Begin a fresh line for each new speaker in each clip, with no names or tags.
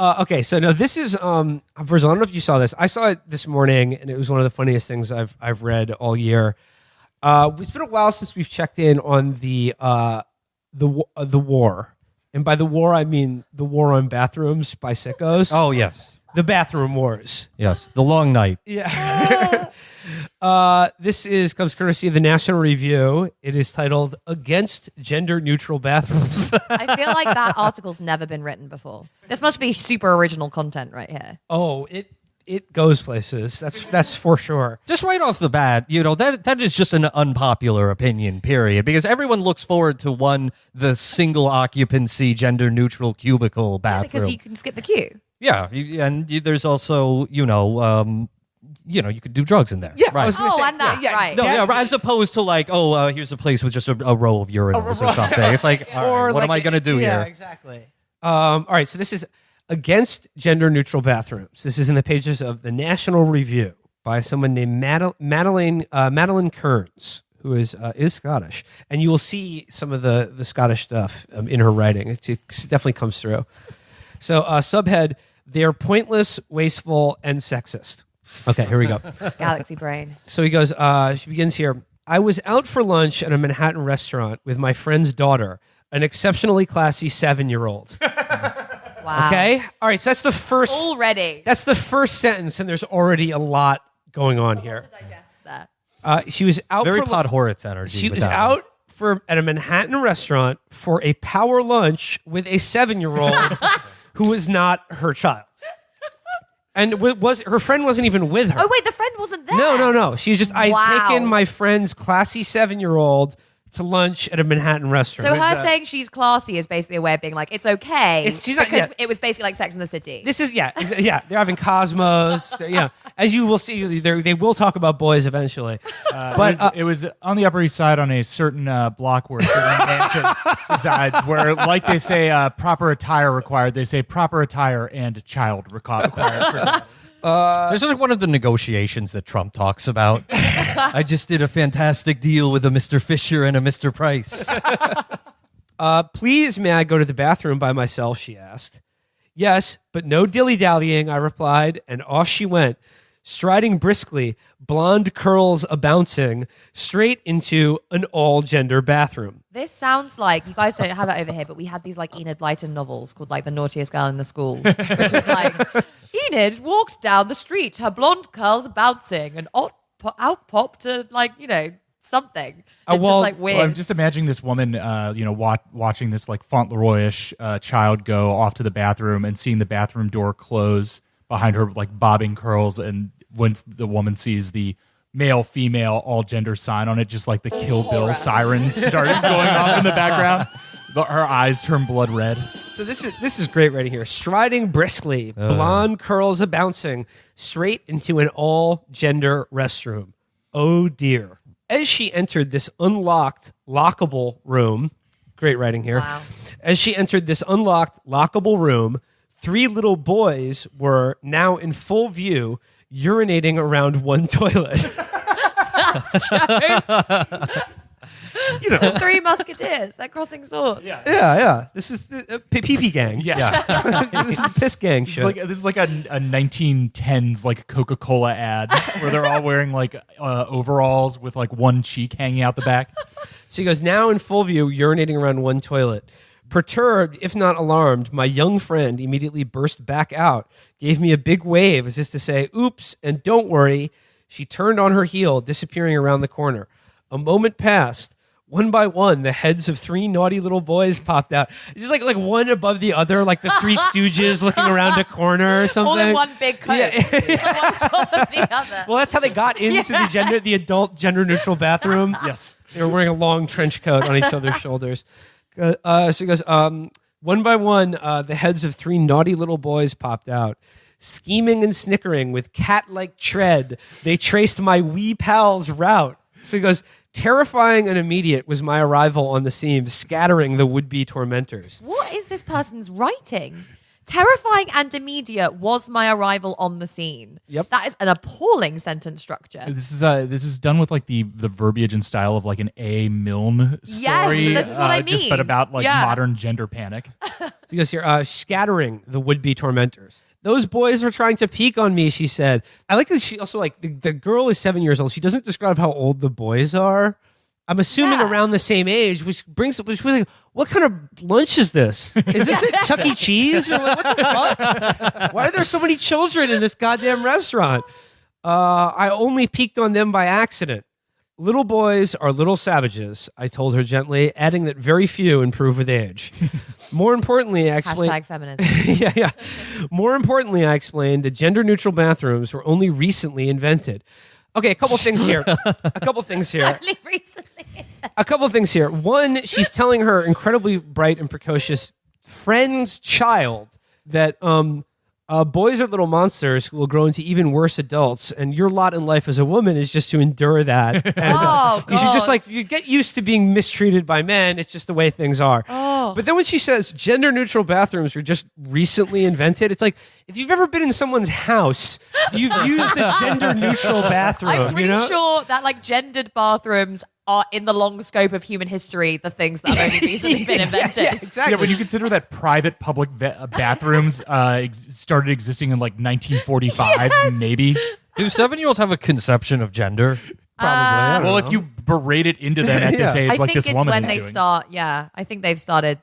Okay, so no, this is Verzon, I don't know if you saw this. I saw it this morning, and it was one of the funniest things I've read all year. It's been a while since we've checked in on the war, and by the war I mean the war on bathrooms by sickos.
Oh yes,
the bathroom wars.
Yes, the long night.
Yeah. This comes courtesy of the National Review. It is titled "Against Gender Neutral Bathrooms."
I feel like that article's never been written before. This must be super original content right here.
Oh, it goes places. That's for sure.
Just right off the bat, that is just an unpopular opinion, period. Because everyone looks forward to the single occupancy, gender neutral cubicle bathroom.
Because you can skip the queue.
Yeah, there's also, you could do drugs in there.
Yeah,
right.
I was gonna say,
and that, right.
No, yeah, as opposed to like, here's a place with just a row of urinals or something. It's like, all right, what am I going to do here?
Yeah, exactly. All right, so this is Against Gender Neutral Bathrooms. This is in the pages of the National Review by someone named Madeline Kearns, who is Scottish. And you will see some of the Scottish stuff in her writing. It definitely comes through. So subhead, they're pointless, wasteful, and sexist. Okay, here we go.
Galaxy brain.
So he goes, she begins here. I was out for lunch at a Manhattan restaurant with my friend's daughter, an exceptionally classy 7-year-old.
Wow.
Okay? All right, so that's the first...
Already.
That's the first sentence, and there's already a lot going on here.
To digest that.
She was out
Very
for...
Pod Horitz energy.
She was out at a Manhattan restaurant for a power lunch with a 7-year-old who was not her child. And her friend wasn't even with her.
Oh, wait, the friend wasn't there?
No. She's just, I'd
Wow.
taken my friend's classy 7-year-old to lunch at a Manhattan restaurant.
So her saying she's classy is basically a way of being like, it's okay.
She's not,
because it was basically like Sex in the City.
This is, they're having Cosmos. As you will see, they will talk about boys eventually.
But it was on the Upper East Side on a certain block where a certain mansion resides, where, like they say, proper attire required. They say proper attire and child required.
This is like one of the negotiations that Trump talks about. I just did a fantastic deal with a Mr. Fisher and a Mr. Price.
Please, may I go to the bathroom by myself, she asked. Yes, but no dilly-dallying, I replied, and off she went, striding briskly, blonde curls a-bouncing, straight into an all-gender bathroom.
This sounds like, you guys don't have it over here, but we had these like Enid Blyton novels called like The Naughtiest Girl in the School, which was like, Enid walked down the street, her blonde curls bouncing, and out popped a, something. It's just like weird.
Well, I'm just imagining this woman, watching this like Fauntleroy-ish child go off to the bathroom and seeing the bathroom door close behind her, like bobbing curls, and once the woman sees the male, female, all gender sign on it, just like the Kill Bill sirens started going off in the background. Her eyes turn blood red.
So this is great right here. Striding briskly, blonde curls a-bouncing, straight into an all-gender restroom. Oh dear. As she entered this unlocked, lockable room, great writing here.
Wow.
As she entered this unlocked, lockable room, 3 little boys were now in full view, urinating around one toilet.
Three Musketeers, they're crossing swords.
Yeah. This is pee-pee gang.
Yes.
This is piss gang shit.
This is like a 1910s like Coca-Cola ad where they're all wearing like overalls with like one cheek hanging out the back.
So he goes, now in full view, urinating around one toilet. Perturbed, if not alarmed, my young friend immediately burst back out, gave me a big wave as if to say, oops, and don't worry. She turned on her heel, disappearing around the corner. A moment passed. One by one, the heads of 3 naughty little boys popped out. It's just like one above the other, like the 3 Stooges looking around a corner or something.
All in one big coat.
Yeah.
One top of the other.
Well, that's how they got into the adult gender-neutral bathroom.
Yes.
They were wearing a long trench coat on each other's shoulders. So he goes, one by one, the heads of 3 naughty little boys popped out. Scheming and snickering with cat-like tread, they traced my wee pal's route. So he goes, terrifying and immediate was my arrival on the scene, scattering the would-be tormentors.
What is this person's writing? Terrifying and immediate was my arrival on the scene.
Yep.
That is an appalling sentence structure.
This is done with like the verbiage and style of like an A. Milne story.
Yes, this is what I
Just
mean.
but about like
Yeah.
modern gender panic.
She goes here, scattering the would-be tormentors. Those boys are trying to peek on me, she said. I like that she also, like, the girl is 7 years old. She doesn't describe how old the boys are. I'm assuming around the same age, which was like, what kind of lunch is this? Is this at Chuck E. Cheese? Or what the fuck? Why are there so many children in this goddamn restaurant? I only peeked on them by accident. Little boys are little savages, I told her gently, adding that very few improve with age. More importantly, I explained...
Hashtag feminism.
yeah. More importantly, I explained that gender-neutral bathrooms were only recently invented. Okay, a couple things here.
Only recently.
A couple things here. One, she's telling her incredibly bright and precocious friend's child that boys are little monsters who will grow into even worse adults, and your lot in life as a woman is just to endure that. And, you should just you get used to being mistreated by men. It's just the way things are.
Oh.
But then when she says gender-neutral bathrooms were just recently invented, it's like, if you've ever been in someone's house, you've used a gender-neutral bathroom.
I'm pretty
you know?
sure that like gendered bathrooms are in the long scope of human history the things that have only recently been invented.
Yeah, exactly.
Yeah, when you consider that private public bathrooms started existing in like 1945, maybe.
Do 7-year-olds have a conception of gender?
Probably. I don't
Well,
know.
if you berate it into them at this age,
I
like
think
this
it's
woman
when
is
they
doing.
start. Yeah, I think they've started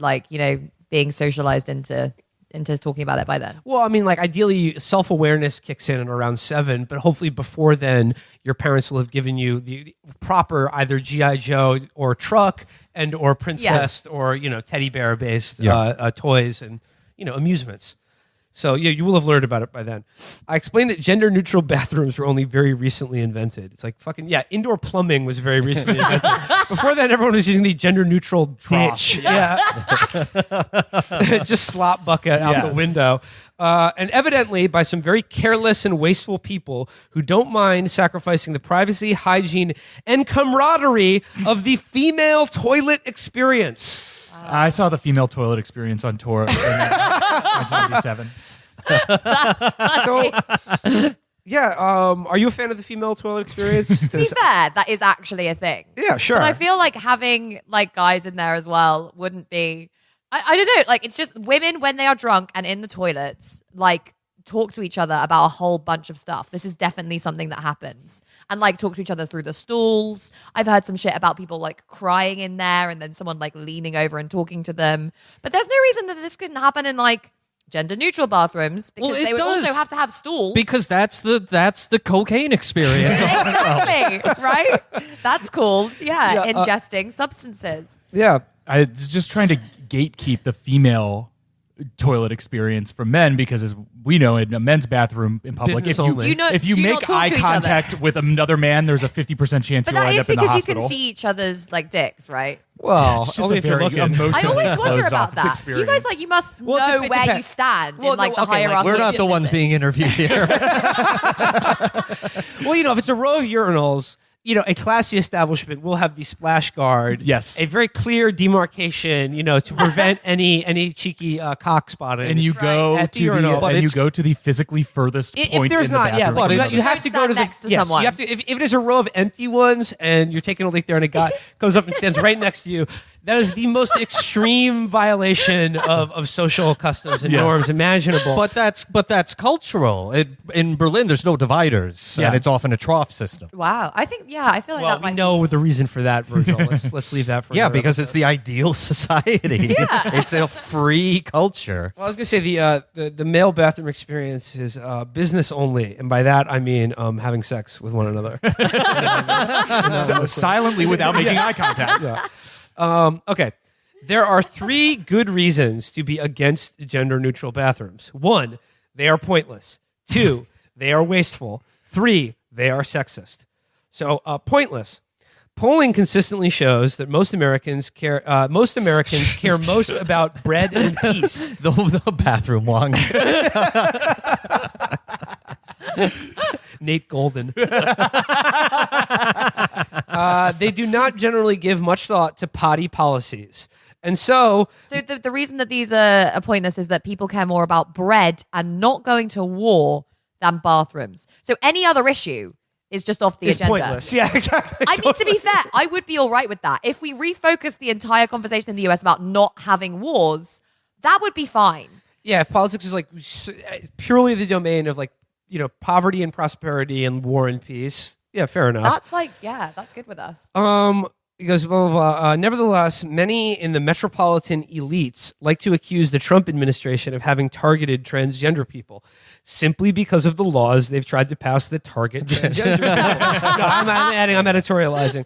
being socialized into talking about it by then.
Well, I mean, like, ideally, self-awareness kicks in at around 7, but hopefully before then, your parents will have given you the proper either G.I. Joe or truck and or princess or, teddy bear-based toys and, amusements. So, yeah, you will have learned about it by then. I explained that gender-neutral bathrooms were only very recently invented. It's like indoor plumbing was very recently invented. Before that, everyone was using the gender-neutral ditch. Yeah. Just slop bucket out the window. And evidently, by some very careless and wasteful people who don't mind sacrificing the privacy, hygiene, and camaraderie of the female toilet experience.
I saw the female toilet experience on tour in 1987.
So, yeah, are you a fan of the female toilet experience?
To be fair, that is actually a thing.
Yeah, sure.
But I feel like having like guys in there as well wouldn't be. I don't know. Like, it's just women when they are drunk and in the toilets, like, talk to each other about a whole bunch of stuff. This is definitely something that happens. And like talk to each other through the stalls. I've heard some shit about people like crying in there and then someone like leaning over and talking to them. But there's no reason that this couldn't happen in like gender neutral bathrooms because they would also have to have stools.
Because that's the cocaine experience.
Exactly, right? That's called, ingesting substances.
Yeah.
I was just trying to gatekeep the female toilet experience from men because, as we know, in a men's bathroom in public,
Business
if you,
only.
Do you know-
if you
do you
make
not talk
eye
to each other?
contact with another man, there's a 50% chance
But
you'll
that
end
is
up in the
because you
hospital.
can see each other's like dicks, right?
Well,
It's just
only
a
if you're
very
looking.
emotional-
I always wonder
closed
about
off
that. You
experience.
guys like you must
Well,
know
it
where you
depends.
stand
Well,
in like
no,
the
okay, like,
hierarchy.
We're not
of
the ones
business.
being interviewed here.
Well, if it's a row of urinals, a classy establishment will have the splash guard.
Yes.
A very clear demarcation, to prevent any cheeky cock spotting.
And you go
At the
to
urinal. But
the physically furthest
if
point
there's
in the
not,
bathroom.
but
it's-
you have to go to the
Stand next to
yes,
someone.
You have to. If it is a row of empty ones and you're taking a leak there, and a guy goes up and stands right next to you, that is the most extreme violation of social customs and
Yes.
norms imaginable.
but that's cultural. In Berlin, there's no dividers,
Yeah.
and it's often a trough system.
Wow, I think I feel like
well,
that
we
might
know the reason for that, Virgil. Let's leave that for
Yeah,
another
because
episode.
it's the ideal society. It's a free culture.
Well, I was gonna say the male bathroom experience is business only, and by that I mean having sex with one another.
silently without making eye contact.
Okay, there are 3 good reasons to be against gender-neutral bathrooms. 1, they are pointless. 2, they are wasteful. 3, they are sexist. So, pointless. Polling consistently shows that most Americans care most about bread and peace.
The bathroom long.
Nate Golden. They do not generally give much thought to potty policies. And so,
So the reason that these are pointless is that people care more about bread and not going to war than bathrooms. So any other issue is just off the
it's
agenda.
pointless. Yeah, exactly.
I mean, to be fair, I would be all right with that. If we refocus the entire conversation in the US about not having wars, That would be fine.
Yeah, if politics is like purely the domain of like, poverty and prosperity and war and peace. Yeah, fair enough.
That's like, that's good with us.
He goes, blah, blah, blah. Nevertheless, many in the metropolitan elites like to accuse the Trump administration of having targeted transgender people simply because of the laws they've tried to pass that target transgender people. No, I'm editorializing.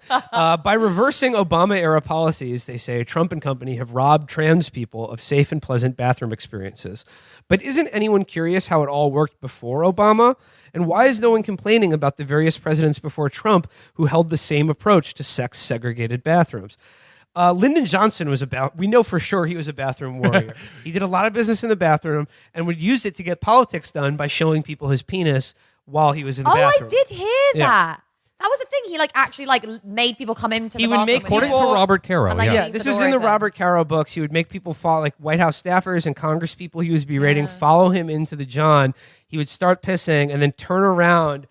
By reversing Obama-era policies, they say, Trump and company have robbed trans people of safe and pleasant bathroom experiences. But isn't anyone curious how it all worked before Obama? And why is no one complaining about the various presidents before Trump who held the same approach to sex-segregated bathrooms? Lyndon Johnson we know for sure he was a bathroom warrior. He did a lot of business in the bathroom and would use it to get politics done by showing people his penis while he was in the bathroom.
I did hear that. That was a thing. He actually made people come into the bathroom.
Would make
according to Robert Caro.
And,
this is in the Robert Caro books. He would make people follow, like White House staffers and Congress people he was berating, follow him into the John. He would start pissing and then turn around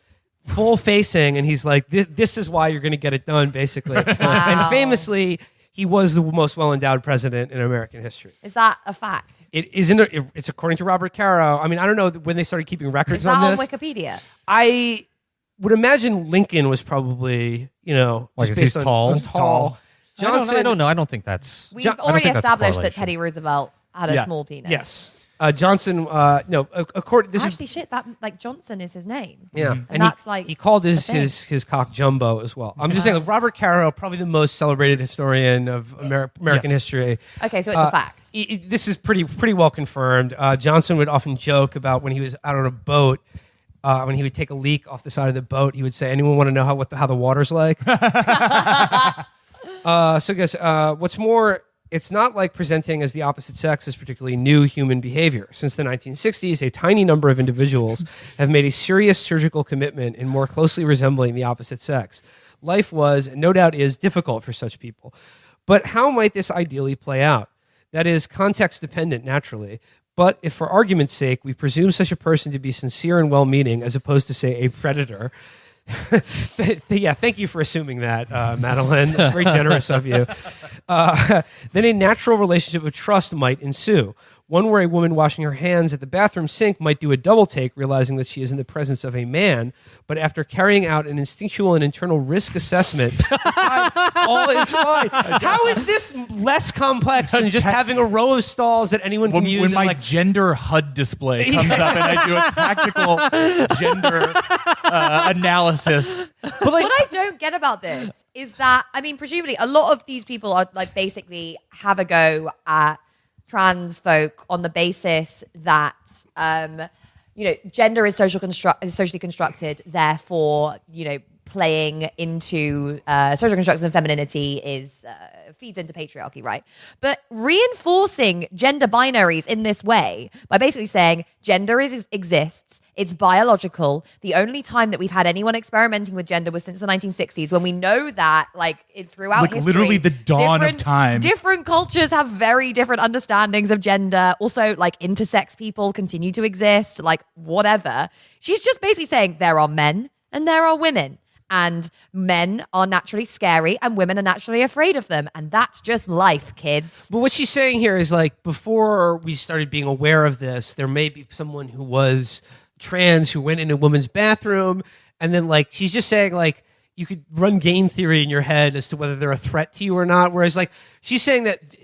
full facing, and he's like, "This is why you're going to get it done," basically.
Wow.
And famously, he was the most well-endowed president in American history.
Is that a fact?
It isn't. It's according to Robert Caro. I mean, I don't know when they started keeping records
Is that
on this.
on Wikipedia?
I would imagine Lincoln was probably,
like
just
is
based
he
on
tall?
tall.
Johnson, I don't know. I don't think that's.
We've
I don't
already
think that's a
established that
correlation.
Teddy Roosevelt had a small penis.
Yes. Johnson. No. According.
Actually, that Johnson is his name.
Yeah,
and that's
he called
the thing.
his cock jumbo as well. I'm just saying, like, Robert Caro, probably the most celebrated historian of American history.
Okay, so it's a fact.
This is pretty well confirmed. Johnson would often joke about when he was out on a boat. When he would take a leak off the side of the boat, he would say, "Anyone want to know how the water's like?" So, I guess what's more, it's not like presenting as the opposite sex is particularly new human behavior. Since the 1960s, a tiny number of individuals have made a serious surgical commitment in more closely resembling the opposite sex. Life was, and no doubt is, difficult for such people. But how might this ideally play out? That is, context dependent, naturally. But if for argument's sake, we presume such a person to be sincere and well-meaning as opposed to, say, a predator. Yeah, thank you for assuming that, Madeline. Very generous of you. Then a natural relationship of trust might ensue. One where a woman washing her hands at the bathroom sink might do a double take, realizing that she is in the presence of a man, but after carrying out an instinctual and internal risk assessment, decide all is fine. How is this less complex than just having a row of stalls that anyone can use?
When my gender HUD display comes up and I do a tactical gender analysis.
But what I don't get about this is that, I mean, presumably a lot of these people are basically have a go at trans folk on the basis that gender is socially constructed, therefore playing into social constructs and femininity is feeds into patriarchy, right? But reinforcing gender binaries in this way by basically saying gender exists, it's biological. The only time that we've had anyone experimenting with gender was since the 1960s, when we know that throughout history,
literally the dawn of time,
different cultures have very different understandings of gender. Also, intersex people continue to exist, whatever. She's just basically saying there are men and there are women. And men are naturally scary and women are naturally afraid of them. And that's just life, kids.
But what she's saying here is before we started being aware of this, there may be someone who was trans who went in a woman's bathroom. And then she's just saying you could run game theory in your head as to whether they're a threat to you or not. Whereas she's saying that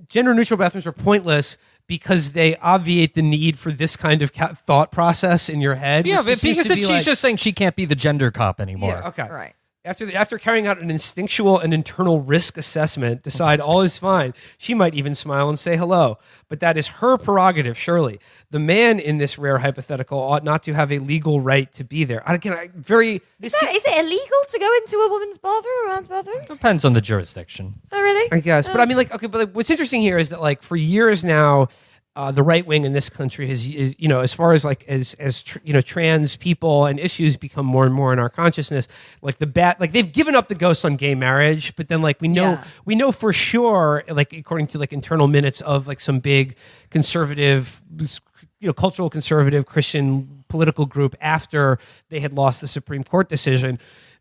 gender neutral bathrooms are pointless because they obviate the need for this kind of thought process in your head.
Yeah, because she's just saying she can't be the gender cop anymore.
Yeah, okay.
Right.
After carrying out an instinctual and internal risk assessment, decide all is fine. She might even smile and say hello. But that is her prerogative, surely. The man in this rare hypothetical ought not to have a legal right to be there. Is
it illegal to go into a woman's bathroom, a man's bathroom?
Depends on the jurisdiction.
Oh, really?
I guess. But I mean, what's interesting here is that, for years now, the right wing in this country has, as far as trans people and issues become more and more in our consciousness, they've given up the ghost on gay marriage, but then we know for sure, according to internal minutes of some big conservative, cultural conservative Christian political group after they had lost the Supreme Court decision,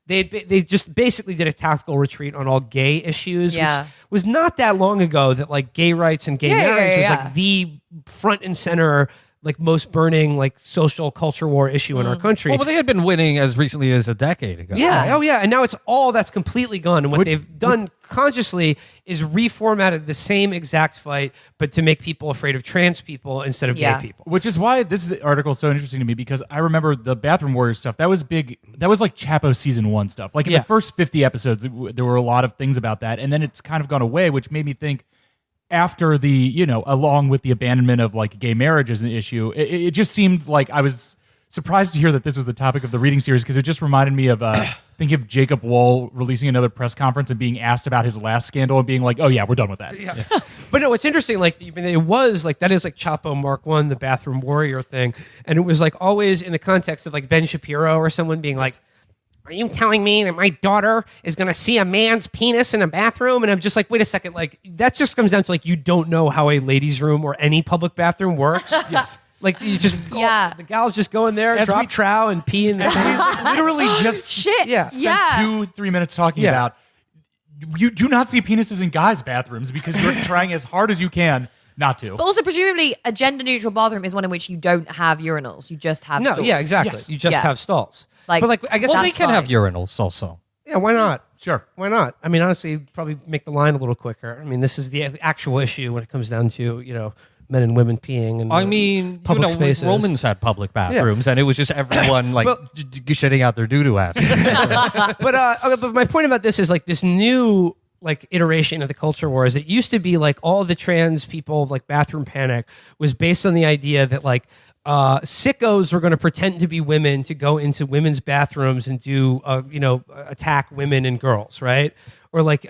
They just basically did a tactical retreat on all gay issues,
Yeah.
which was not that long ago that like gay rights and gay marriage was
yeah.
like the front and center, like most burning like social culture war issue in our country.
Well, but they had been winning as recently as a decade ago.
Yeah. Oh, yeah. And now it's all that's completely gone. And what they've done consciously is reformatted the same exact fight, but to make people afraid of trans people instead of
Yeah.
gay people.
Which is why this article is so interesting to me, because I remember the Bathroom Warriors stuff. That was big. That was like Chapo season 1 stuff. Like in
Yeah.
the first 50 episodes, there were a lot of things about that. And then it's kind of gone away, which made me think after along with the abandonment of like gay marriage as an issue, it just seemed like I was surprised to hear that this was the topic of the reading series, because it just reminded me of thinking of Jacob Wohl releasing another press conference and being asked about his last scandal and being like, oh yeah, we're done with that.
Yeah. But no, it's interesting. Like, I mean, it was like, that is like Chapo Mark 1, the Bathroom Warrior thing. And it was like always in the context of like Ben Shapiro or someone being like, are you telling me that my daughter is going to see a man's penis in a bathroom? And I'm just like, wait a second. Like, that just comes down to like, you don't know how a ladies' room or any public bathroom works.
Yes.
Like, you just,
Yeah.
the gals just go in there,
As
drop
we-
trow and pee in the same.
Literally just
Shit.
Yeah.
spent
Yeah.
2-3 minutes talking
Yeah.
about you do not see penises in guys' bathrooms because you're trying as hard as you can not to.
But also, presumably, a gender-neutral bathroom is one in which you don't have urinals. You just have
No,
stalls.
yeah, exactly.
Yes.
You just
Yeah.
have stalls.
Like-
but like, I guess
Well, they
That's
can have
fine.
urinals also.
yeah, why not?
Sure.
Why not? I mean, honestly, probably make the line a little quicker. I mean, this is the actual issue when it comes down to, men and women peeing and
I mean,
public spaces.
Romans had public bathrooms, and it was just everyone like
But-
shitting out their doo-doo ass.
But my point about this is like this new like iteration of the culture wars. It used to be like all the trans people like bathroom panic was based on the idea that like sickos were going to pretend to be women to go into women's bathrooms and do attack women and girls, right? Or like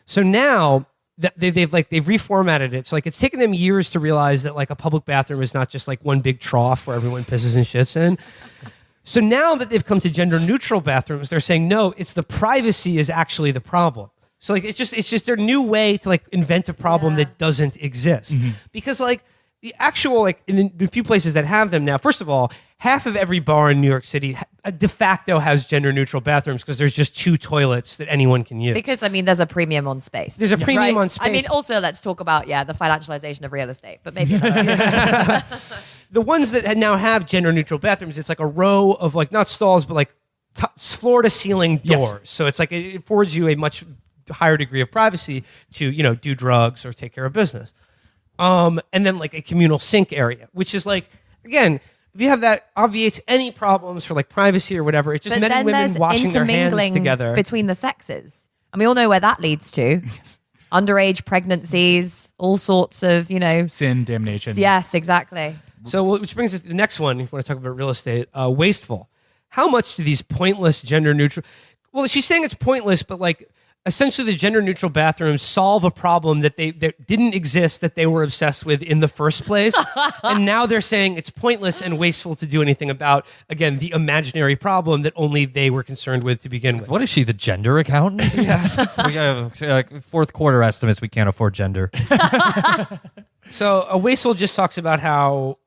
so now that they've reformatted it. So like it's taken them years to realize that like a public bathroom is not just like one big trough where everyone pisses and shits in. So now that they've come to gender neutral bathrooms, they're saying no, it's the privacy is actually the problem. So like it's just their new way to like invent a problem that doesn't exist. Because like the actual like in the few places that have them now, first of all, half of every bar in New York City de facto has gender neutral bathrooms because there's just 2 toilets that anyone can use.
Because, I mean, there's a premium on space.
There's a premium
Right?
on space.
I mean, also, let's talk about, the financialization of real estate. But maybe another
The ones that now have gender neutral bathrooms, it's like a row of like not stalls, but like floor to ceiling doors.
Yes.
So it's like it affords you a much higher degree of privacy to do drugs or take care of business. And then like a communal sink area, which is like, again, if you have that, obviates any problems for like privacy or whatever. It's just
But
men and
then
women
there's
washing their hands
intermingling
together.
between the sexes. And we all know where that leads to. Underage pregnancies, all sorts of,
Sin, damnation.
Yes, exactly.
So, which brings us to the next one. You want to talk about real estate? Wasteful. How much do these pointless gender neutral? Well, she's saying it's pointless, but like essentially the gender neutral bathrooms solve a problem that didn't exist that they were obsessed with in the first place, and now they're saying it's pointless and wasteful to do anything about. Again, the imaginary problem that only they were concerned with to begin with.
What is she, the gender accountant? Yes. We have fourth quarter estimates. We can't afford gender.
So a wasteful just talks about how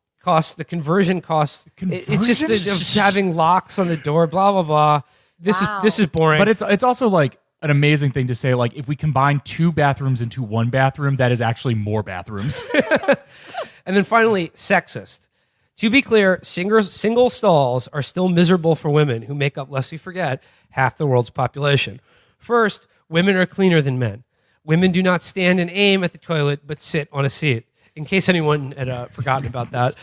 the conversion costs. It's just having locks on the door. Blah blah blah. This is boring.
But it's also like an amazing thing to say, like, if we combine 2 bathrooms into 1 bathroom, that is actually more bathrooms.
And then finally, sexist. To be clear, single stalls are still miserable for women who make up, lest we forget, half the world's population. First, women are cleaner than men. Women do not stand and aim at the toilet, but sit on a seat. In case anyone had forgotten about that.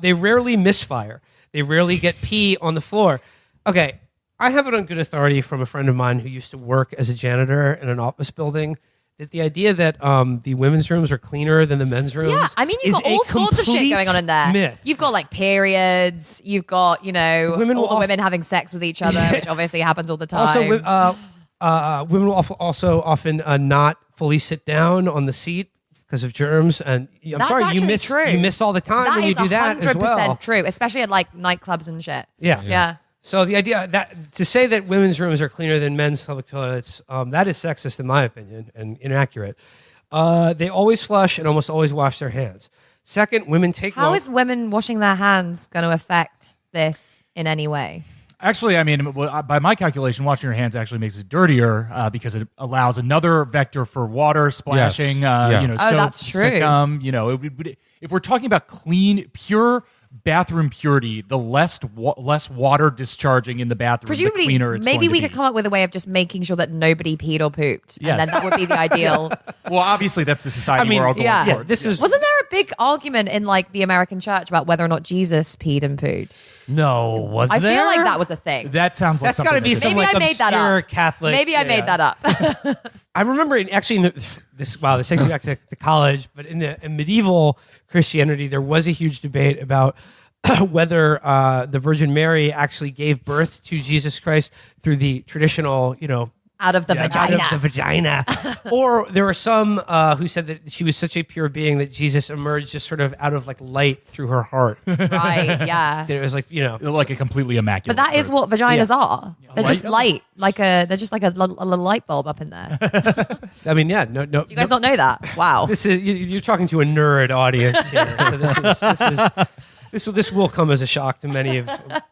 They rarely misfire. They rarely get pee on the floor. Okay, I have it on good authority from a friend of mine who used to work as a janitor in an office building that the idea that the women's rooms are cleaner than the men's rooms
Yeah, I mean, you've
is
got all
a
sorts of shit
complete
going on in there.
myth.
You've got like periods. You've got,
Women will
all the women having sex with each other, which obviously happens all the time.
Also, women will also often not fully sit down on the seat because of germs. And I'm
That's
sorry, you
actually
miss
true.
you miss all the time
That
when you
is
do that as
100%
well.
true, especially at like nightclubs and shit.
Yeah. So the idea that to say that women's rooms are cleaner than men's public toilets, that is sexist in my opinion and inaccurate. They always flush and almost always wash their hands. Second, women take
How is women washing their hands going to affect this in any way?
Actually, I mean, by my calculation, washing your hands actually makes it dirtier because it allows another vector for water splashing.
Yeah.
Soap,
that's true.
If we're talking about clean, pure bathroom purity, the less water discharging in the bathroom,
Presumably,
the cleaner it's
maybe
going
we
to
could
be.
come up with a way of just making sure that nobody peed or pooped, and
Yes.
then that would be the ideal.
Well, obviously, that's the society
I mean,
we're all going
yeah.
towards.
This is
Wasn't there a big argument in like the American church about whether or not Jesus peed and pooed?
No, was
I
there?
feel like that was a thing.
That sounds like
that's got to be some
Maybe
like
I made that
obscure
up.
Catholic.
Maybe I made that up.
I remember this takes me back to college, but in medieval Christianity, there was a huge debate about whether the Virgin Mary actually gave birth to Jesus Christ through the traditional,
Out of the vagina.
out of the vagina. Or there were some who said that she was such a pure being that Jesus emerged just sort of out of like light through her heart.
Right, yeah.
That it was like,
like a completely immaculate.
But that is
birth.
what vaginas are. They're just
Light?
light, they're just like a little light bulb up in there. Do
I mean, yeah, no.
you guys not know that? Wow.
This is you're talking to a nerd audience here. So this will come as a shock to many of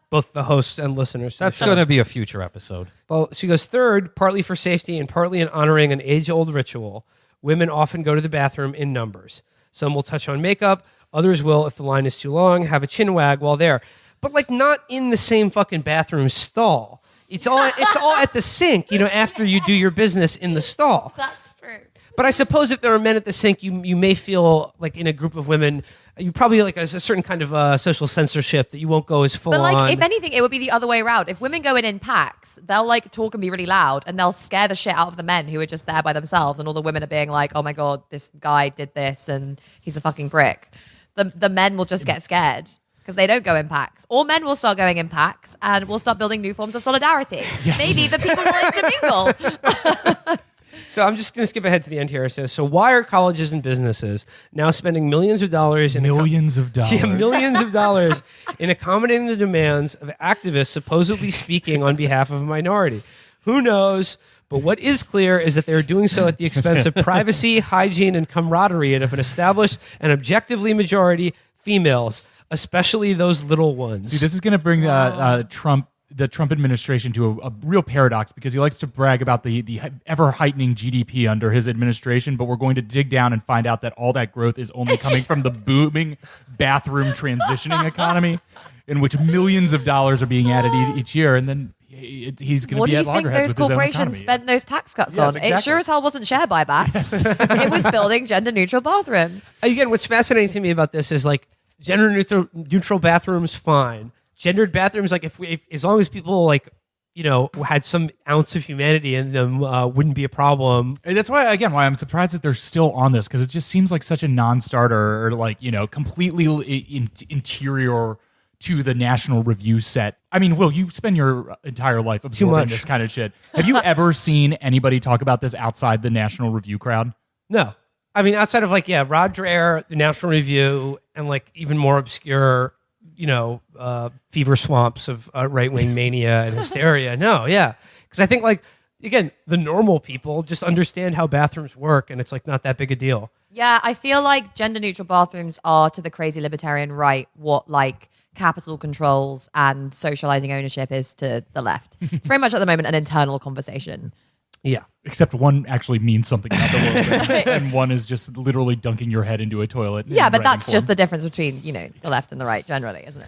both the hosts and listeners. to the
That's
show.
going to be a future episode.
Well, she goes third, partly for safety and partly in honoring an age-old ritual. Women often go to the bathroom in numbers. Some will touch on makeup. Others will, if the line is too long, have a chin wag while there. But like not in the same fucking bathroom stall. It's all at the sink, after you do your business in the stall.
That's true.
But I suppose if there are men at the sink, you may feel like in a group of women, you probably like a certain kind of social censorship that you won't go as full
But like,
on.
if anything, it would be the other way around. If women go in packs, they'll like talk and be really loud, and they'll scare the shit out of the men who are just there by themselves, and all the women are being like, "Oh my god, this guy did this, and he's a fucking prick." The men will just get scared because they don't go in packs. All men will start going in packs, and we'll start building new forms of solidarity.
Yes.
Maybe the people will intermingle.
So I'm just going to skip ahead to the end here. It says, so why are colleges and businesses now spending millions of dollars in
millions of dollars.
Yeah, millions of dollars in accommodating the demands of activists supposedly speaking on behalf of a minority? Who knows? But what is clear is that they're doing so at the expense of privacy, hygiene, and camaraderie and of an established and objectively majority females, especially those little ones.
See, this is going to bring the Trump administration to a real paradox because he likes to brag about the ever heightening GDP under his administration, but we're going to dig down and find out that all that growth is only coming from the booming bathroom transitioning economy, in which millions of dollars are being added each year, and then he's going to
What
be
do you
at
think
loggerheads
those
with his own
corporations
economy.
spent those tax cuts
Yes,
on? It
exactly.
sure as hell wasn't share buybacks. It was building gender-neutral bathrooms.
Again, what's fascinating to me about this is like gender neutral bathrooms, fine. Gendered bathrooms, like if as long as people like had some ounce of humanity in them, wouldn't be a problem.
And that's why I'm surprised that they're still on this because it just seems like such a non-starter or like completely interior to the National Review set. I mean, Will, you spend your entire life absorbing
much.
this kind of shit. Have you ever seen anybody talk about this outside the National Review crowd?
No, I mean outside of like Rod Dreher, the National Review, and like even more obscure, fever swamps of right-wing mania and hysteria. No, yeah, because I think like again, the normal people just understand how bathrooms work, and it's like not that big a deal.
Yeah, I feel like gender-neutral bathrooms are to the crazy libertarian right what like capital controls and socializing ownership is to the left. It's very much at the moment an internal conversation.
Yeah.
Except one actually means something about the world, and one is just literally dunking your head into a toilet.
Yeah,
in
but
writing
that's just
form.
the difference between, the left and the right generally, isn't it?